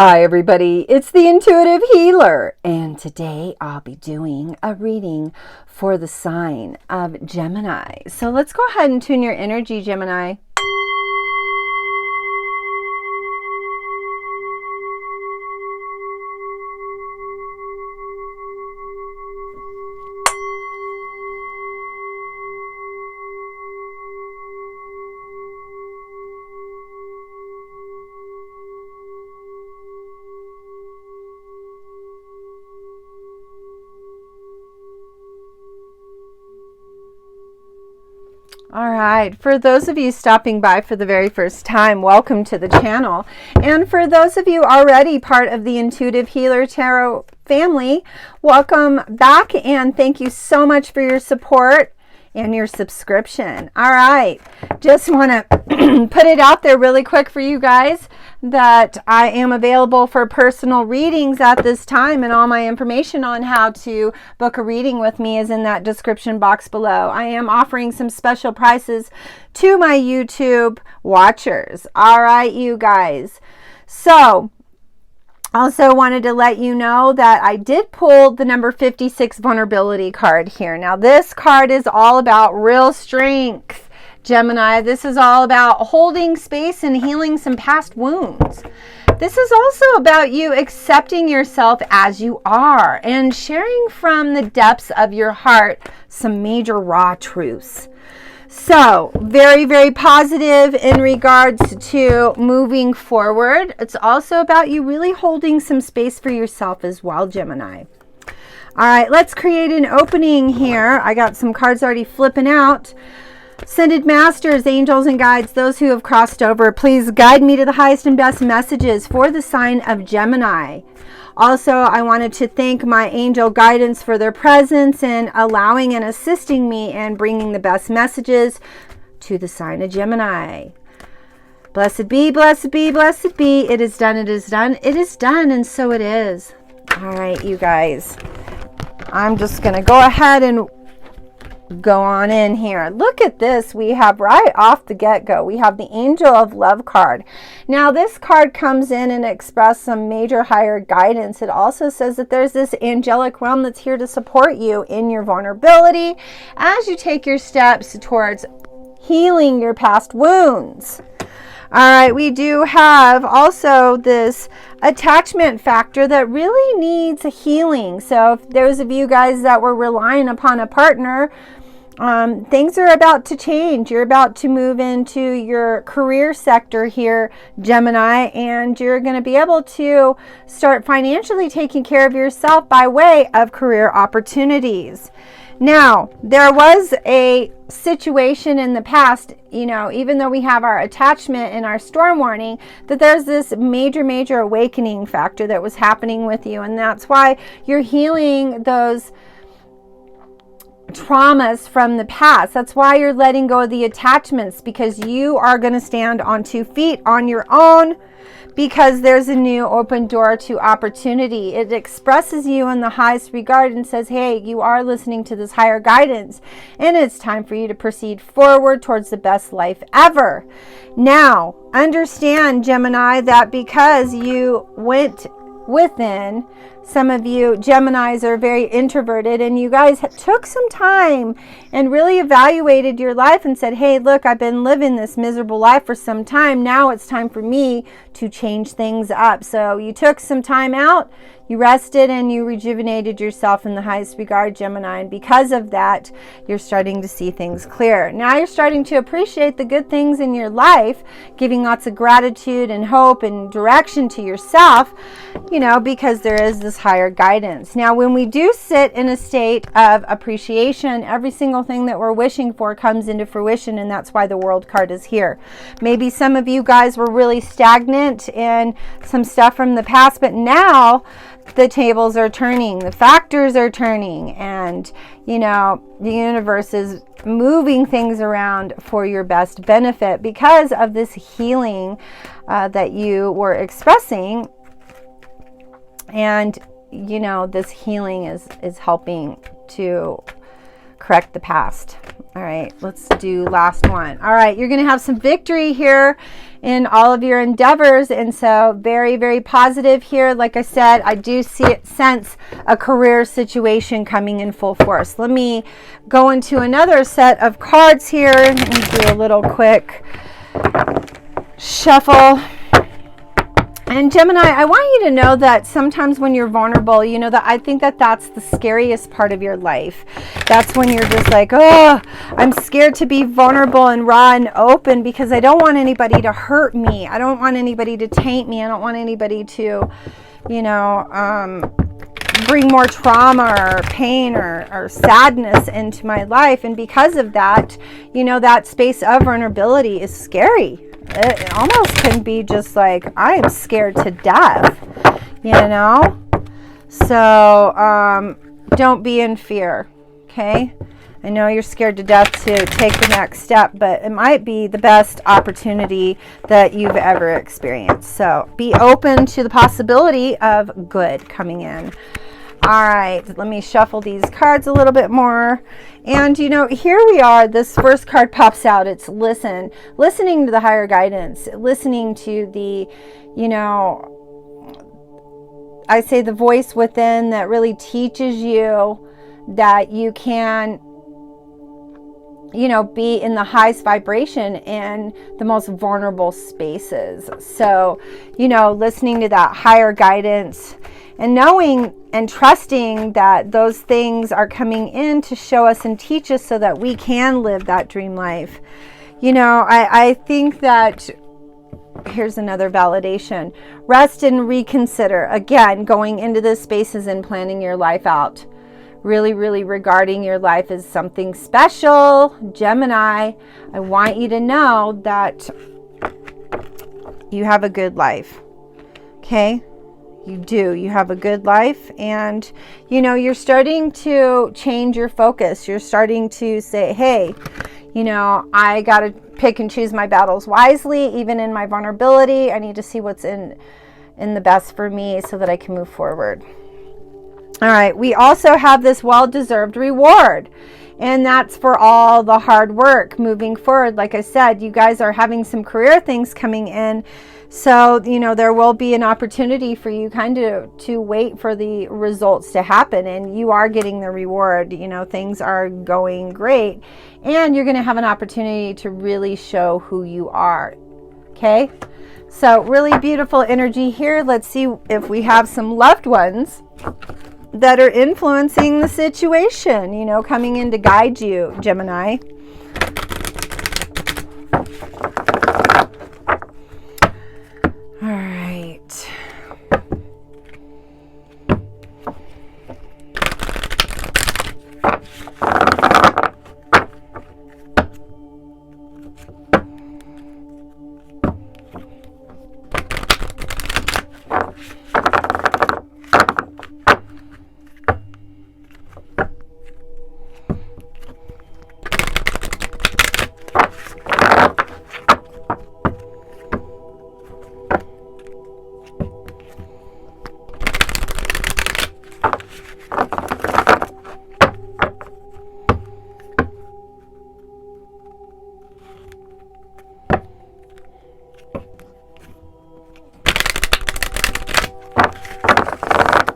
Hi everybody, it's the Intuitive Healer, and today I'll be doing a reading for the sign of Gemini. So let's go ahead and tune your energy, Gemini. All right, for those of you stopping by for the very first time, welcome to the channel. And for those of you already part of the Intuitive Healer Tarot family, welcome back and thank you so much for your support and your subscription. All right, just want to put it out there really quick for you guys that I am available for personal readings at this time, and all my information on how to book a reading with me is in that description box below. I am offering some special prices to my YouTube watchers. All right, you guys. So also wanted to let you know that I did pull the number 56 vulnerability card here. Now this card is all about real strength, Gemini. This is all about holding space and healing some past wounds. This is also about you accepting yourself as you are and sharing from the depths of your heart some major raw truths. So very, very positive in regards to moving forward. It's also about you really holding some space for yourself as well, Gemini. All right, let's create an opening here. I got some cards already flipping out. Ascended Masters, angels and guides, those who have crossed over, please guide me to the highest and best messages for the sign of Gemini. Also, I wanted to thank my angel guidance for their presence and allowing and assisting me in bringing the best messages to the sign of Gemini. Blessed be, blessed be, blessed be. It is done, it is done, it is done, and so it is. All right, you guys. I'm just going to go ahead and go on in here. Look at this. We have right off the get-go, we have the Angel of Love card. Now this card comes in and expresses some major higher guidance. It also says that there's this angelic realm that's here to support you in your vulnerability as you take your steps towards healing your past wounds. All right, we do have also this attachment factor that really needs a healing. So if those of you guys that were relying upon a partner, things are about to change. You're about to move into your career sector here, Gemini, and you're going to be able to start financially taking care of yourself by way of career opportunities. Now, there was a situation in the past, you know, even though we have our attachment and our storm warning, that there's this major awakening factor that was happening with you. And that's why you're healing those traumas from the past. That's why you're letting go of the attachments, because you are going to stand on 2 feet on your own, because there's a new open door to opportunity. It expresses you in the highest regard and says, hey, you are listening to this higher guidance and it's time for you to proceed forward towards the best life ever. Now, understand, Gemini, that because you went within, some of you Geminis are very introverted, and you guys took some time and really evaluated your life and said, hey, look, I've been living this miserable life for some time. Now it's time for me to change things up. So you took some time out, you rested, and you rejuvenated yourself in the highest regard, Gemini. And because of that, you're starting to see things clear. Now you're starting to appreciate the good things in your life, giving lots of gratitude and hope and direction to yourself, you know, because there is this higher guidance. Now, when we do sit in a state of appreciation, every single thing that we're wishing for comes into fruition, and that's why the World card is here. Maybe some of you guys were really stagnant in some stuff from the past, but now the tables are turning, the factors are turning, and you know, the universe is moving things around for your best benefit because of this healing that you were expressing. And you know, this healing is helping to correct the past. All right, let's do last one. All right, you're going to have some victory here in all of your endeavors. And so very, very positive here. Like I said, I do sense a career situation coming in full force. Let me go into another set of cards here and do a little quick shuffle. And Gemini, I want you to know that sometimes when you're vulnerable, you know, that I think that that's the scariest part of your life. That's when you're just like, oh, I'm scared to be vulnerable and raw and open because I don't want anybody to hurt me. I don't want anybody to taint me. I don't want anybody to, you know, bring more trauma or pain or sadness into my life. And because of that, you know, that space of vulnerability is scary. It almost can be just like, I am scared to death, you know? So don't be in fear, okay? I know you're scared to death to take the next step, but it might be the best opportunity that you've ever experienced. So be open to the possibility of good coming in. All right, let me shuffle these cards a little bit more. And, you know, here we are. This first card pops out. It's listening to the higher guidance, listening to the, you know, I say the voice within that really teaches you that you can, you know, be in the highest vibration in the most vulnerable spaces. So, you know, listening to that higher guidance and knowing and trusting that those things are coming in to show us and teach us so that we can live that dream life. You know, I think that here's another validation. Rest and reconsider. Again, going into the spaces and planning your life out. Really, really regarding your life as something special. Gemini, I want you to know that you have a good life. Okay? You do. You have a good life. And, you know, you're starting to change your focus. You're starting to say, hey, you know, I got to pick and choose my battles wisely, even in my vulnerability. I need to see what's in the best for me so that I can move forward. All right. We also have this well-deserved reward. And that's for all the hard work moving forward. Like I said, you guys are having some career things coming in. So, you know, there will be an opportunity for you kind of to wait for the results to happen. And you are getting the reward. You know, things are going great. And you're going to have an opportunity to really show who you are. Okay? So, really beautiful energy here. Let's see if we have some loved ones that are influencing the situation, you know, coming in to guide you, Gemini. All right.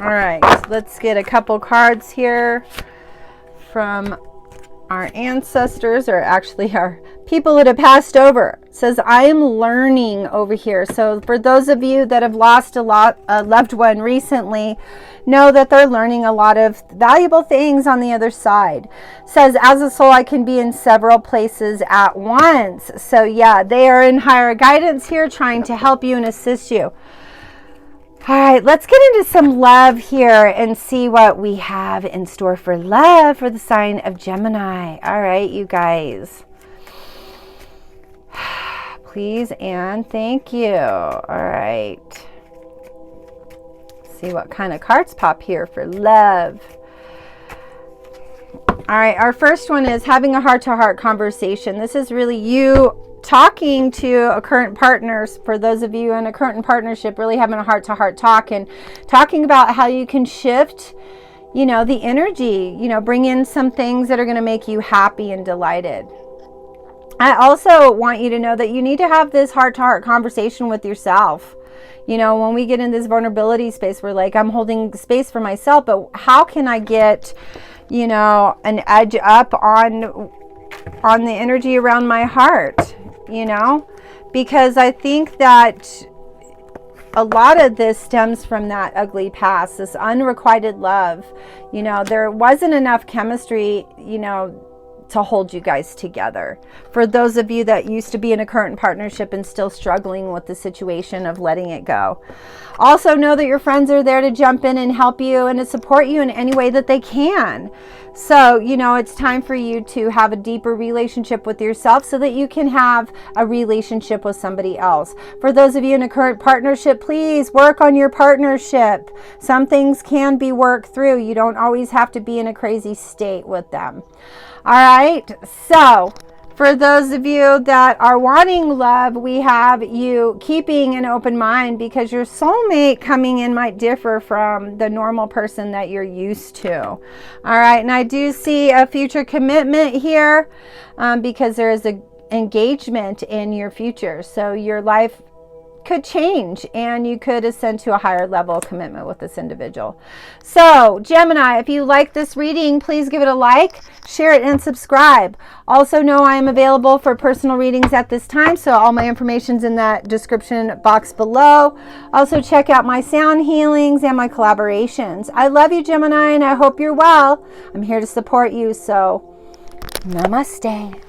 All right, let's get a couple cards here from our ancestors, or actually our people that have passed over. It says, I am learning over here. So for those of you that have lost a loved one recently, know that they're learning a lot of valuable things on the other side. It says, as a soul, I can be in several places at once. So yeah, they are in higher guidance here, trying to help you and assist you. All right, let's get into some love here and see what we have in store for love for the sign of Gemini. All right, you guys. Please and thank you. All right. See what kind of cards pop here for love. All right, our first one is having a heart-to-heart conversation. This is really you talking to a current partner. For those of you in a current partnership, really having a heart-to-heart talk and talking about how you can shift, you know, the energy, you know, bring in some things that are going to make you happy and delighted. I also want you to know that you need to have this heart-to-heart conversation with yourself. You know, when we get in this vulnerability space, we're like, I'm holding space for myself, but how can I get, you know, an edge up on the energy around my heart, you know? Because I think that a lot of this stems from that ugly past, this unrequited love. You know, there wasn't enough chemistry, you know, to hold you guys together. For those of you that used to be in a current partnership and still struggling with the situation of letting it go. Also know that your friends are there to jump in and help you and to support you in any way that they can. So, you know, it's time for you to have a deeper relationship with yourself so that you can have a relationship with somebody else. For those of you in a current partnership, please work on your partnership. Some things can be worked through. You don't always have to be in a crazy state with them. All right, so for those of you that are wanting love, we have you keeping an open mind because your soulmate coming in might differ from the normal person that you're used to. All right, and I do see a future commitment here because there is an engagement in your future. So your life could change and you could ascend to a higher level of commitment with this individual. So Gemini, if you like this reading, please give it a like, share it, and subscribe. Also know I am available for personal readings at this time, so all my information's in that description box below. Also check out my sound healings and my collaborations. I love you, Gemini, and I hope you're well. I'm here to support you, so namaste.